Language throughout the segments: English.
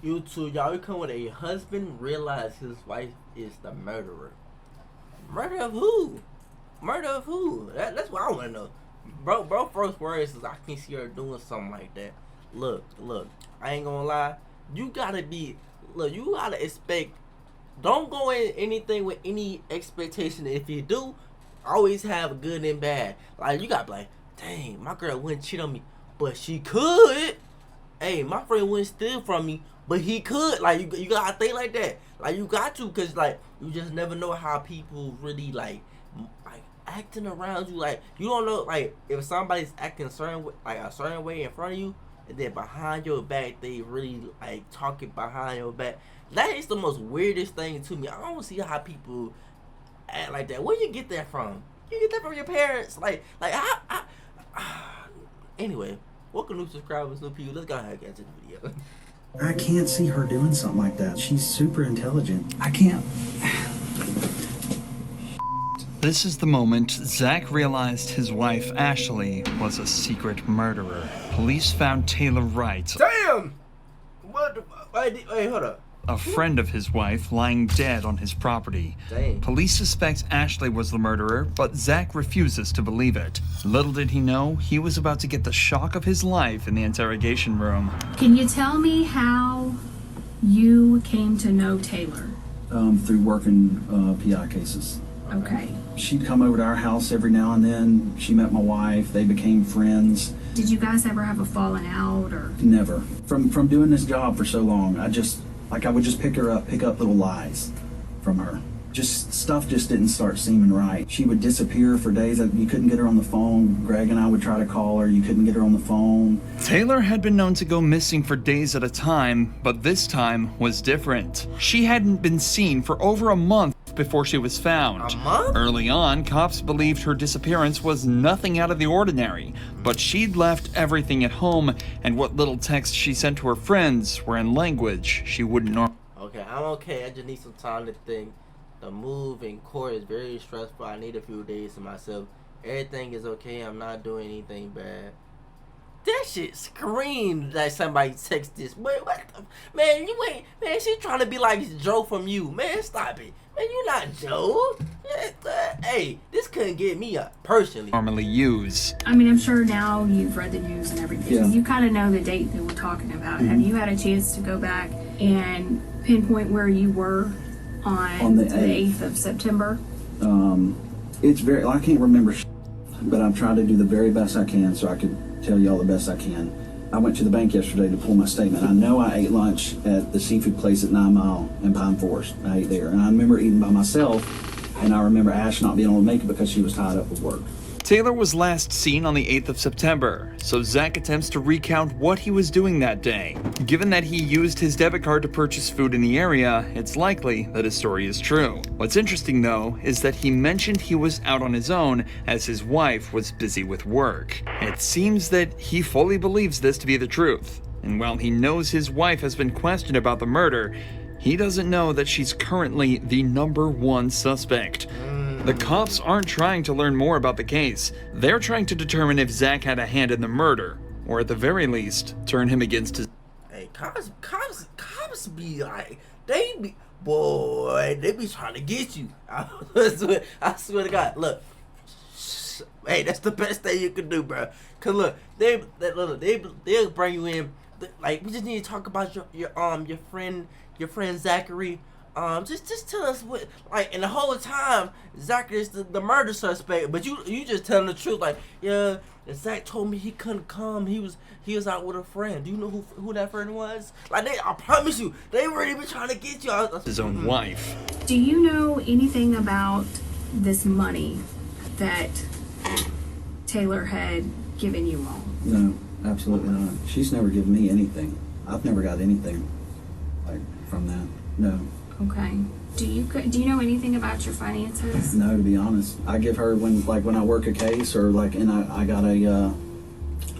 YouTube, y'all, we come with a husband realized his wife is the murderer. Murder of who? Murder of who? That's what I want to know. Bro, first words is I can see her doing something like that. Look, I ain't gonna lie. You gotta expect. Don't go in anything with any expectation. If you do, always have good and bad. Like, you gotta be like, dang, my girl wouldn't cheat on me, but she could. Hey, my friend wouldn't steal from me, but he could. Like, you gotta think like that. Like, you got to, cause like you just never know how people really like acting around you. Like, you don't know, like, if somebody's acting a certain way in front of you, and then behind your back they really like talking behind your back. That is the most weirdest thing to me. I don't see how people act like that. Where you get that from? You get that from your parents? Anyway, welcome new subscribers, new people. Let's go ahead and get into the video. I can't see her doing something like that. She's super intelligent. I can't. This is the moment Zach realized his wife, Ashley, was a secret murderer. Police found Taylor Wright, Damn! What the fuck? Wait, hold up. a friend of his wife, lying dead on his property. Dang. Police suspect Ashley was the murderer, but Zach refuses to believe it. Little did he know, he was about to get the shock of his life in the interrogation room. Can you tell me how you came to know Taylor? Through working PI cases. Okay. She'd come over to our house every now and then. She met my wife. They became friends. Did you guys ever have a falling out or? Never. From doing this job for so long, I would just pick up little lies from her. Stuff just didn't start seeming right. She would disappear for days. You couldn't get her on the phone. Greg and I would try to call her. You couldn't get her on the phone. Taylor had been known to go missing for days at a time, but this time was different. She hadn't been seen for over a month before she was found. A month? Early on, cops believed her disappearance was nothing out of the ordinary, but she'd left everything at home, and what little texts she sent to her friends were in language she wouldn't normally. Okay, I'm okay. I just need some time to think. The move in court is very stressful. I need a few days to myself. Everything is okay. I'm not doing anything bad. That shit screamed that somebody text this. Wait, what the? Man, you ain't. Man, she trying to be like Joe from You. Man, stop it. Man, you not Joe. Hey, this couldn't get me up personally. Normally use. I mean, I'm sure now you've read the news and everything. Yeah. You kind of know the date that we're talking about. Have you had a chance to go back and pinpoint where you were on the the 8th of September? It's very, I can't remember, but I'm trying to do the very best I can so I could tell y'all the best I can. I went to the bank yesterday to pull my statement. I know I ate lunch at the seafood place at 9 Mile in Pine Forest. I ate there, and I remember eating by myself, and I remember Ash not being able to make it because she was tied up with work. Taylor was last seen on the 8th of September, so Zach attempts to recount what he was doing that day. Given that he used his debit card to purchase food in the area, it's likely that his story is true. What's interesting though, is that he mentioned he was out on his own as his wife was busy with work. It seems that he fully believes this to be the truth, and while he knows his wife has been questioned about the murder, he doesn't know that she's currently the #1 suspect. The cops aren't trying to learn more about the case. They're trying to determine if Zach had a hand in the murder, or at the very least, turn him against his... Hey, cops be like, they be trying to get you. I swear to God. Look, hey, that's the best thing you can do, bro. Cause look, they'll bring you in. Like, we just need to talk about your friend Zachary. Just tell us what, like, and the whole time Zachary is the murder suspect, but you just telling the truth. Like, yeah, Zach told me he couldn't come. He was out with a friend. Do you know who that friend was? Like, I promise you, they really been trying to get you. His own wife. Do you know anything about this money that Taylor had given you all? No, absolutely not. She's never given me anything. I've never got anything like from that. No. Okay. Do you know anything about your finances? No, to be honest. I give her when I work a case or like, and I got a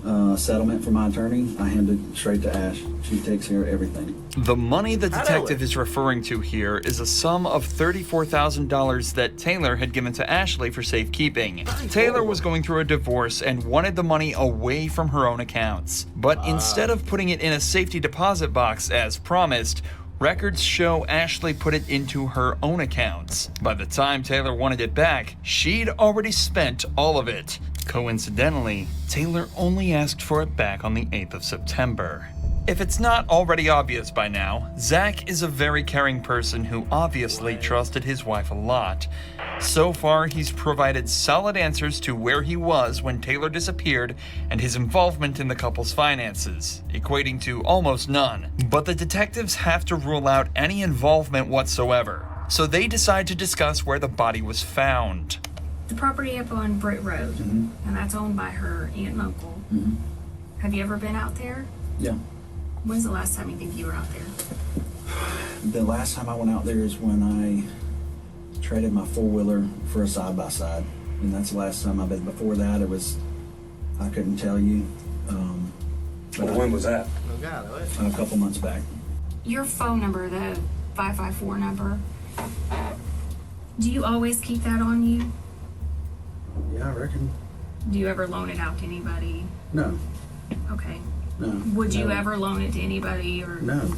settlement for my attorney, I hand it straight to Ash. She takes care of everything. The money the How that detective work? is referring to here is a sum of $34,000 that Taylor had given to Ashley for safekeeping. Taylor was going through a divorce and wanted the money away from her own accounts. But instead of putting it in a safety deposit box as promised, records show Ashley put it into her own accounts. By the time Taylor wanted it back, she'd already spent all of it. Coincidentally, Taylor only asked for it back on the 8th of September. If it's not already obvious by now, Zach is a very caring person who obviously trusted his wife a lot. So far, he's provided solid answers to where he was when Taylor disappeared and his involvement in the couple's finances, equating to almost none. But the detectives have to rule out any involvement whatsoever, so they decide to discuss where the body was found. The property up on Britt Road, and that's owned by her aunt and uncle. Have you ever been out there? Yeah. When's the last time you think you were out there? The last time I went out there is when I traded my four-wheeler for a side-by-side. And that's the last time I've been. Before that, it was, I couldn't tell you. But When was that? Oh God, what? a couple months back. Your phone number, the 554 number, do you always keep that on you? Yeah, I reckon. Do you ever loan it out to anybody? No, Okay. no. Would you no, ever loan it to anybody, or No.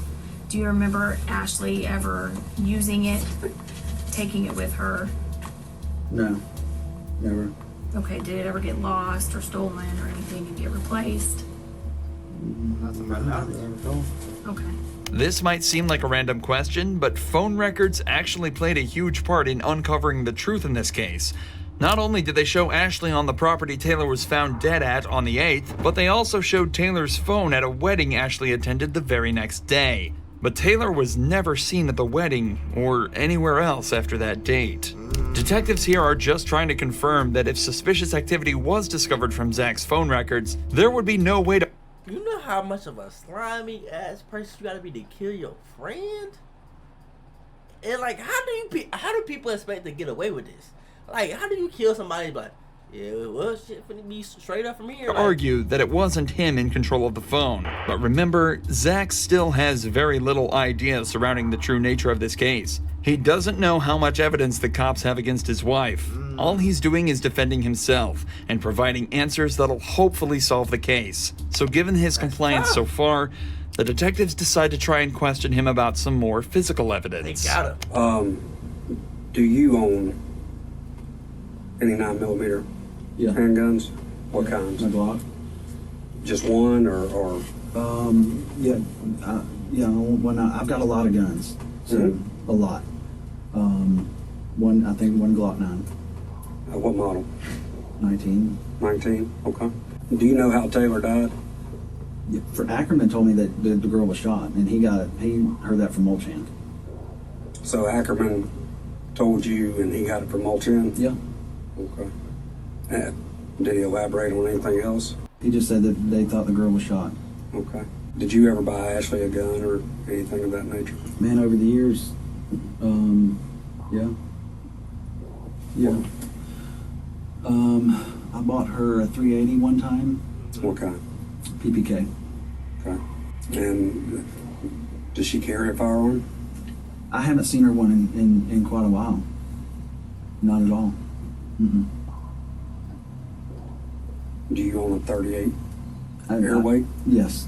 do you remember Ashley ever using it, taking it with her? No. Never. Okay, did it ever get lost or stolen or anything and get replaced? Okay. This might seem like a random question, but phone records actually played a huge part in uncovering the truth in this case. Not only did they show Ashley on the property Taylor was found dead at on the 8th, but they also showed Taylor's phone at a wedding Ashley attended the very next day. But Taylor was never seen at the wedding or anywhere else after that date. Detectives here are just trying to confirm that if suspicious activity was discovered from Zach's phone records, there would be no way to... You know how much of a slimy ass person you gotta be to kill your friend? And like, how do people expect to get away with this? Like, how do you kill somebody like, yeah, well, shit finna be straight up from here? Like, argue that it wasn't him in control of the phone. But remember, Zach still has very little idea surrounding the true nature of this case. He doesn't know how much evidence the cops have against his wife. All he's doing is defending himself and providing answers that'll hopefully solve the case. So given his compliance so far, the detectives decide to try and question him about some more physical they evidence. got him. Do you own any 9mm Yeah. handguns? What kinds? My Glock. Just one or Yeah. When I've got a lot of guns. So, a lot. I think one Glock 9. what model? 19. 19? Okay. Do you know how Taylor died? Yeah, for Ackerman told me that the girl was shot, and he heard that from Molchan. So Ackerman told you and he got it from Molchan? Yeah. Okay. Did he elaborate on anything else? He just said that they thought the girl was shot. Okay. Did you ever buy Ashley a gun or anything of that nature? Man, over the years, yeah. Yeah. I bought her a 380 one time, What kind? PPK. Okay. And does she carry a firearm? I haven't seen her one in quite a while. Not at all. Mm-mm. Do you own a 38 I- airweight? Yes.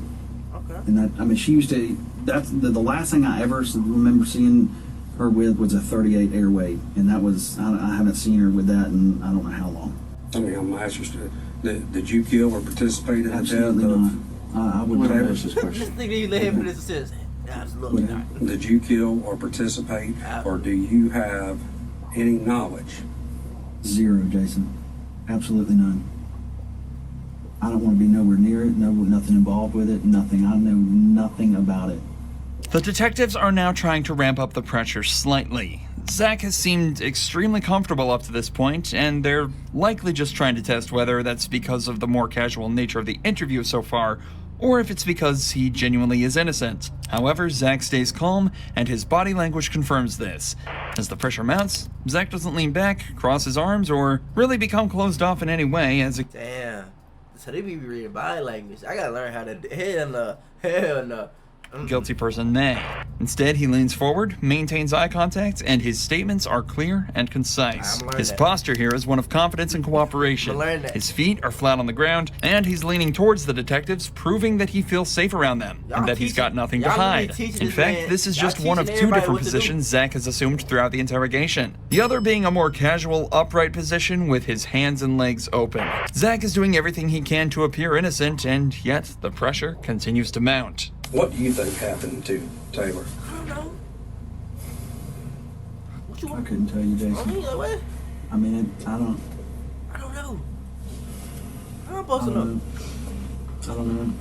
Okay. And that, I mean, she used to, that's the last thing I ever remember seeing her with was a 38 airweight. And that was, I haven't seen her with that in I don't know how long. I mean, I'm interested. Did you kill or participate in the Absolutely death not. of... I would Whatever. never. This nigga, you let him finish the sentence. Absolutely not. Did you kill or participate, or do you have any knowledge? Zero, Jason. Absolutely none. I don't want to be nowhere near it. No, nothing involved with it. Nothing. I know nothing about it. The detectives are now trying to ramp up the pressure slightly. Zach has seemed extremely comfortable up to this point, and they're likely just trying to test whether that's because of the more casual nature of the interview so far, or if it's because he genuinely is innocent. However, Zach stays calm, and his body language confirms this. As the pressure mounts, Zach doesn't lean back, cross his arms, or really become closed off in any way, as Damn. So they be reading body language. I gotta learn how to. Hell no. Guilty person may. Instead, he leans forward, maintains eye contact, and his statements are clear and concise. His posture here is one of confidence and cooperation. His feet are flat on the ground, and he's leaning towards the detectives, proving that he feels safe around them, and that he's got nothing to hide. In fact, this is just one of two different positions Zach has assumed throughout the interrogation. The other being a more casual, upright position with his hands and legs open. Zach is doing everything he can to appear innocent, and yet the pressure continues to mount. What do you think happened to Taylor? I don't know. What you I want? couldn't tell you, I Jason. mean, like, what? I mean, I don't I don't know. How am I supposed to know? know. I don't know.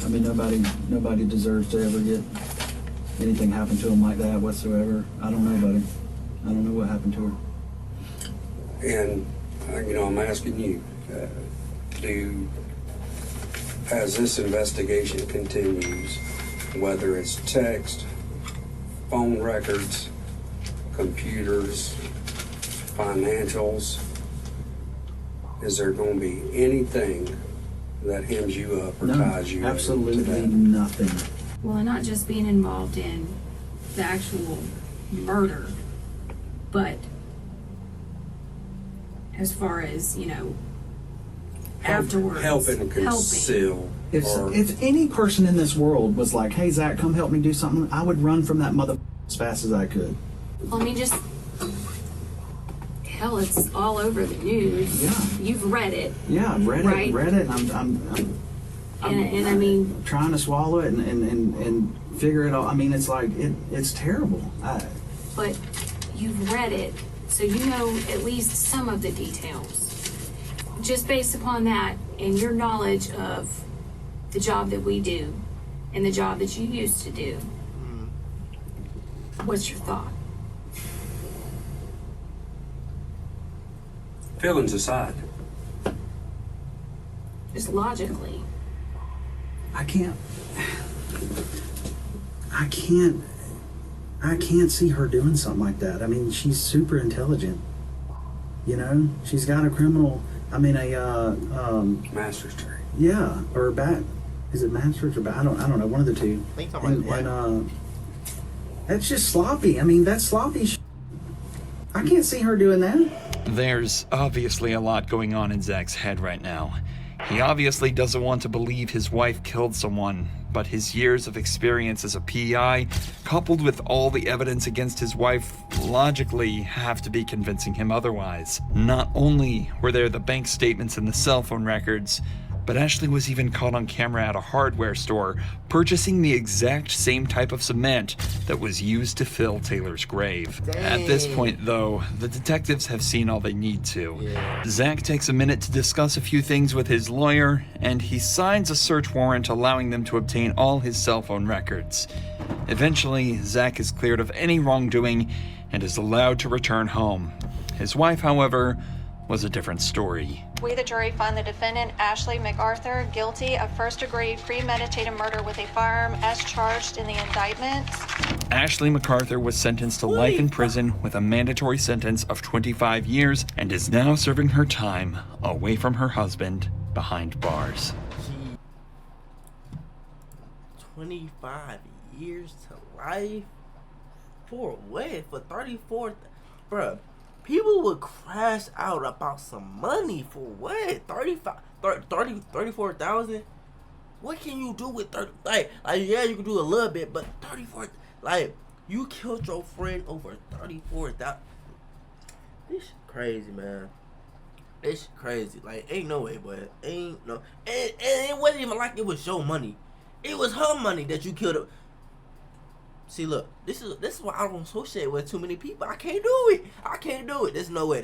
I mean, nobody deserves to ever get anything happen to them like that whatsoever. I don't know, buddy. I don't know what happened to her. And, I'm asking you, as this investigation continues, whether it's text, phone records, computers, financials, is there going to be anything that hems you up or No, ties you absolutely into that? nothing. Well, not just being involved in the actual murder, but as far as, afterwards. Helping conceal. If any person in this world was like, "Hey Zach, come help me do something," I would run from that mother as fast as I could. Well, I mean, just hell, it's all over the news. Yeah. You've read it, Yeah, I've read Right. it, and and I mean, trying to swallow it and figure it out. I mean, it's like it's terrible. but you've read it, so you know at least some of the details. Just based upon that and your knowledge of the job that we do and the job that you used to do, what's your thought? Feelings aside, Just logically. I can't see her doing something like that. I mean, she's super intelligent. She's got a criminal. I mean, master's degree. yeah, or is it master's or I don't know, one of the two. I think somebody's white. That's just sloppy. I mean, that's sloppy. I can't see her doing that. There's obviously a lot going on in Zach's head right now. He obviously doesn't want to believe his wife killed someone, but his years of experience as a PI, coupled with all the evidence against his wife, logically have to be convincing him otherwise. Not only were there the bank statements and the cell phone records, but Ashley was even caught on camera at a hardware store purchasing the exact same type of cement that was used to fill Taylor's grave. At this point, though, the detectives have seen all they need to. Yeah. Zach takes a minute to discuss a few things with his lawyer, and he signs a search warrant allowing them to obtain all his cell phone records. Eventually, Zach is cleared of any wrongdoing and is allowed to return home. His wife, however, was a different story. We, the jury, find the defendant, Ashley MacArthur, guilty of first-degree premeditated murder with a firearm as charged in the indictment. Ashley MacArthur was sentenced to life in prison with a mandatory sentence of 25 years and is now serving her time away from her husband behind bars. 25 years to life? For what? For 34? Bruh. People would crash out about some money for what? 34,000? What can you do with 30? Like, yeah, you can do a little bit, but 34, like, you killed your friend over 34,000. This shit crazy, man. This shit crazy. Like, ain't no way, boy. Ain't no. And it wasn't even like it was your money. It was her money that you killed her. See, look, this is why I don't associate with too many people. I can't do it. There's no way.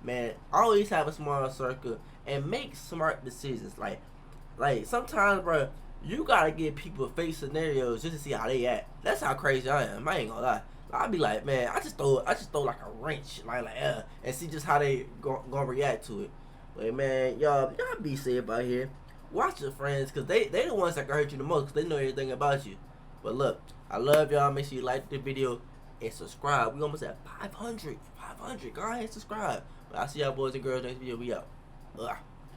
Man, always have a small circle and make smart decisions. Like sometimes, bro, you gotta give people fake scenarios just to see how they act. That's how crazy I am. I ain't gonna lie. I'll be like, man, I just throw like a wrench, and see just how they gonna react to it. But man, y'all be safe out here. Watch your friends, cause they the ones that can hurt you the most, cause they know everything about you. But look, I love y'all. Make sure you like the video, and subscribe. We almost at 500. 500. Go ahead and subscribe. But I'll see y'all boys and girls next video. We out. Ugh.